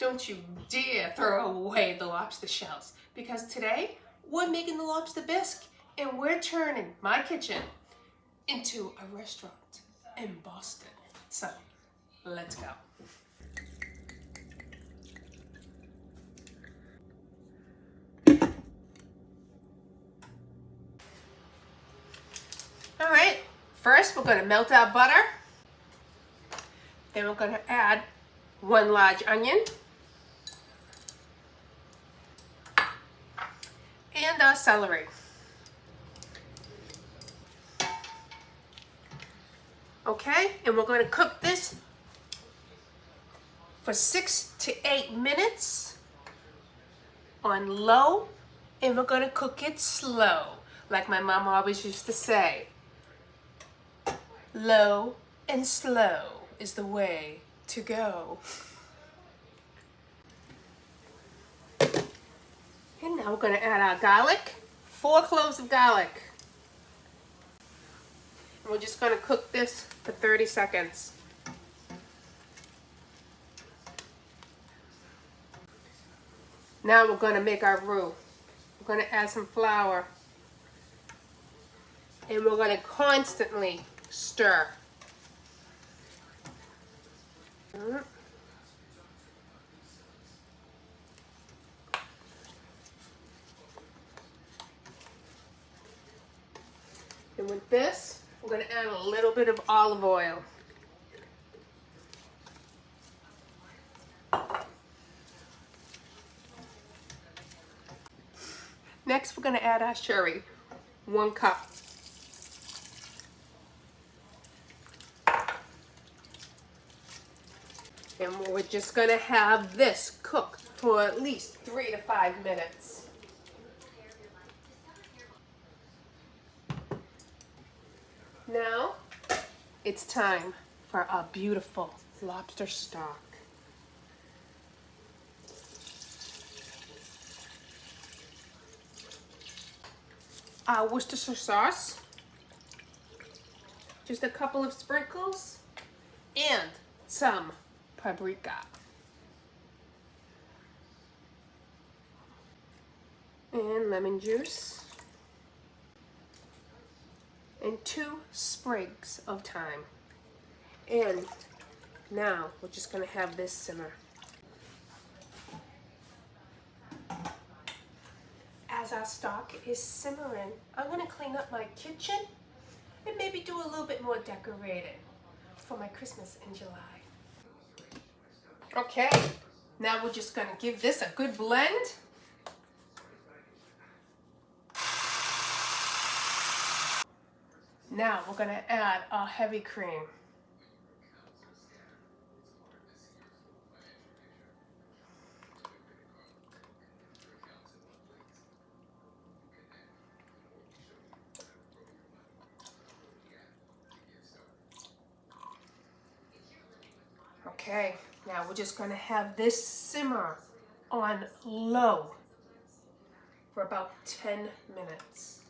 don't you dare throw away the lobster shells, because today we're making the lobster bisque and we're turning my kitchen into a restaurant in Boston. So let's go. All right, first we're going to melt our butter. Then we're going to add 1 large onion and our celery. Okay, and we're going to cook this for 6 to 8 minutes on low, and we're going to cook it slow, like my mom always used to say. Low and slow is the way to go. And now we're going to add our garlic, 4 cloves of garlic. And we're just going to cook this for 30 seconds. Now we're going to make our roux. We're going to add some flour. And we're going to constantly stir. And with this, we're going to add a little bit of olive oil. Next, we're going to add our sherry, 1 cup. And we're just going to have this cook for at least 3 to 5 minutes. Now, it's time for our beautiful lobster stock. Our Worcestershire sauce, just a couple of sprinkles, and some paprika. And lemon juice. And 2 sprigs of thyme. And now we're just going to have this simmer. As our stock is simmering, I'm going to clean up my kitchen and maybe do a little bit more decorating for my Christmas in July. Okay, now we're just going to give this a good blend. Now we're going to add our heavy cream. Okay, now we're just going to have this simmer on low for about 10 minutes.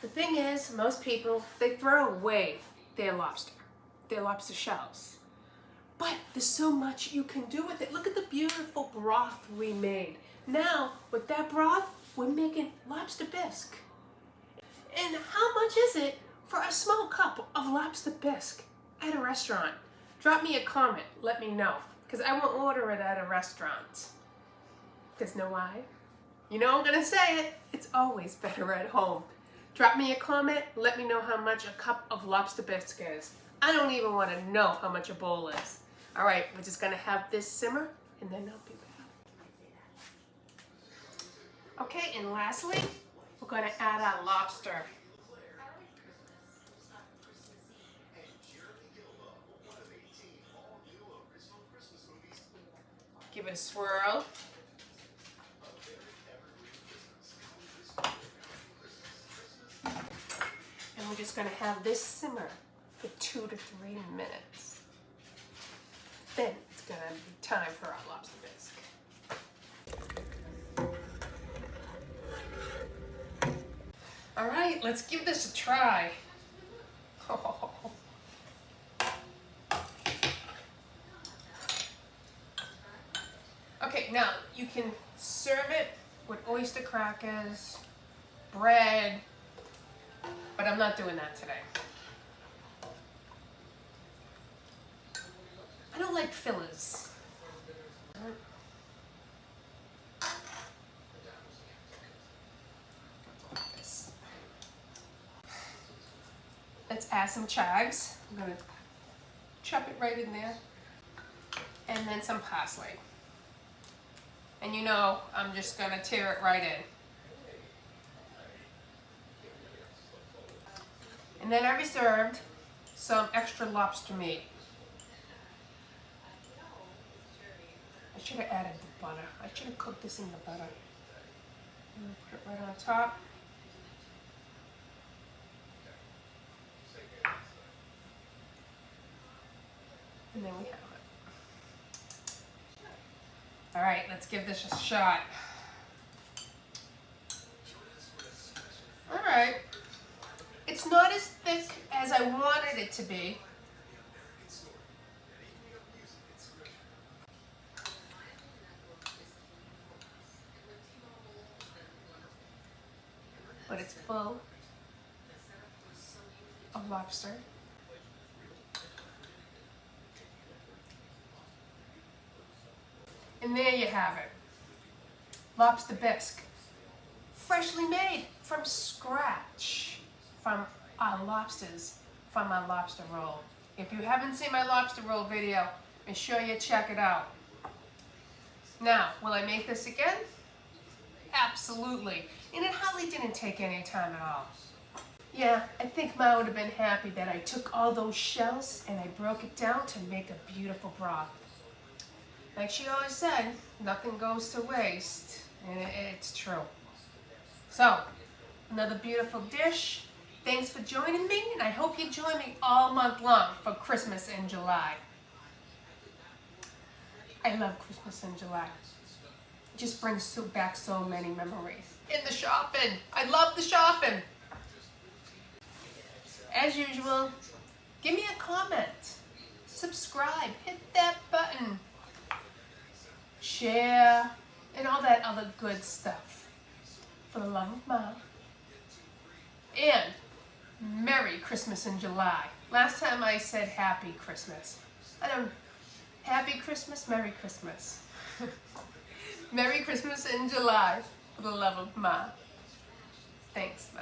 The thing is, most people, they throw away their lobster shells. But there's so much you can do with it. Look at the beautiful broth we made. Now, with that broth, we're making lobster bisque. And how much is it for a small cup of lobster bisque at a restaurant? Drop me a comment, let me know, because I won't order it at a restaurant. Because know why? You know I'm gonna say it, it's always better at home. Drop me a comment, let me know how much a cup of lobster bisque is. I don't even want to know how much a bowl is. All right, we're just gonna have this simmer and then I'll be back. Okay, and lastly, we're gonna add our lobster. Give it a swirl. And we're just going to have this simmer for 2 to 3 minutes. Then it's going to be time for our lobster bisque. All right, let's give this a try. Oh. Okay, now you can serve it with oyster crackers, bread, but I'm not doing that today. I don't like fillers. Let's add some chives. I'm gonna chop it right in there. And then some parsley. And you know, I'm just gonna tear it right in. And then I reserved some extra lobster meat. I should have added the butter. I should have cooked this in the butter. Put it right on top. And then we have it. All right, let's give this a shot. All right. It's not as thick as I wanted it to be. But it's full of lobster. And there you have it. Lobster Bisque. Freshly made from scratch from our lobsters, from our lobster roll. If you haven't seen my lobster roll video, make sure you check it out. Now, will I make this again? Absolutely. And it hardly didn't take any time at all. Yeah, I think Ma would have been happy that I took all those shells and I broke it down to make a beautiful broth. Like she always said, nothing goes to waste, and it's true. So, another beautiful dish. Thanks for joining me, and I hope you join me all month long for Christmas in July. I love Christmas in July. It just brings back so many memories. And the shopping. I love the shopping. As usual, give me a comment. Subscribe. Hit that button. Share. And all that other good stuff. For the love of Mom. And Merry Christmas in July. Last time I said Happy Christmas. Happy Christmas, Merry Christmas. Merry Christmas in July, for the love of Ma. Thanks, Ma.